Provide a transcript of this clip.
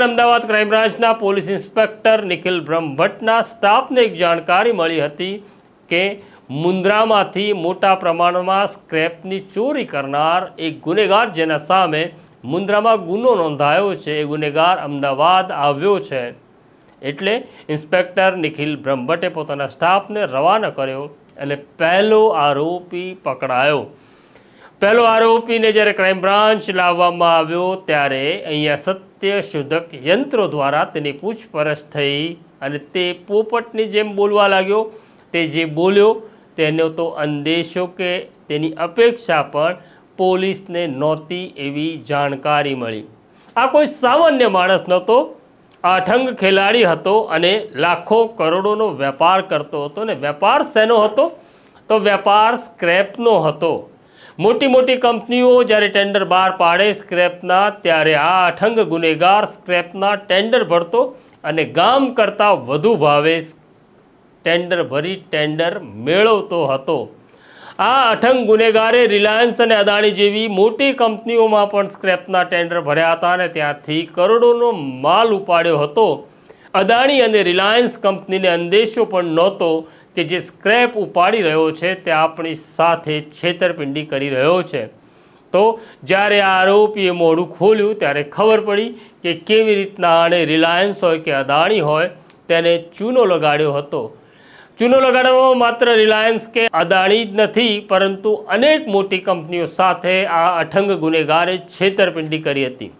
દરમિયાન અમદાવાદ ક્રાઇમ બ્રાન્ચના police inspector Nikhil બ્રહ્મભટ્ટના સ્ટાફને એક જાણકારી મળી હતી કે મુન્દ્રામાંથી મોટા પ્રમાણમાં સ્ક્રેપની ચોરી કરનાર એક ગુનેગાર જેના સામે મુન્દ્રામાં ગુનો નોંધાયો છે એ ગુનેગાર અમદાવાદ આવ્યો છે। એટલે ઇન્સ્પેક્ટર નિખિલ બ્રહ્મભટ્ટે પોતાના સ્ટાફને રવાના કર્યો અને પહેલો આરોપી પકડાયો। પહેલો આરોપીને જ્યારે ક્રાઇમ બ્રાન્ચ લાવવામાં આવ્યો ત્યારે અહીંયા સત્યશોધક યંત્રો દ્વારા તેની પૂછપરછ થઈ અને તે પોપટની જેમ બોલવા લાગ્યો। તે જે બોલ્યો તેનો તો અંદેશો કે તેની અપેક્ષા પણ પોલીસને નહોતી એવી જાણકારી મળી। આ કોઈ સામાન્ય માણસ નહોતો, આ અઠંગ ખેલાડી હતો અને લાખો કરોડોનો વેપાર કરતો હતો। ને વેપાર શેનો હતો? તો વેપાર સ્ક્રેપનો હતો। મોટી મોટી કંપનીઓ જ્યારે ટેન્ડર બહાર પાડે સ્ક્રેપના ત્યારે આ અઠંગ ગુનેગાર સ્ક્રેપના ટેન્ડર ભરતો અને ગામ કરતાં વધુ ભાવે ટેન્ડર ભરી ટેન્ડર મેળવતો હતો। આ અઠંગ ગુનેગારે રિલાયન્સ અને અદાણી જેવી મોટી કંપનીઓમાં પણ સ્ક્રેપના ટેન્ડર ભર્યા હતા અને ત્યાંથી કરોડોનો માલ ઉપાડ્યો હતો। અદાણી અને રિલાયન્સ કંપનીને અંદેશો પણ નહોતો કે જે સ્ક્રેપ ઉપાડી રહ્યો છે તે આપણી સાથે છેતરપિંડી કરી રહ્યો છે। તો જ્યારે આ આરોપીએ મોઢું ખોલ્યું ત્યારે ખબર પડી કે કેવી રીતના આણે રિલાયન્સ હોય કે અદાણી હોય તેને ચૂનો લગાડ્યો હતો। ચૂનો લગાડવામાં માત્ર રિલાયન્સ કે અદાણી જ નથી પરંતુ અનેક મોટી કંપનીઓ સાથે આ અઠંગ ગુનેગારે છેતરપિંડી કરી હતી।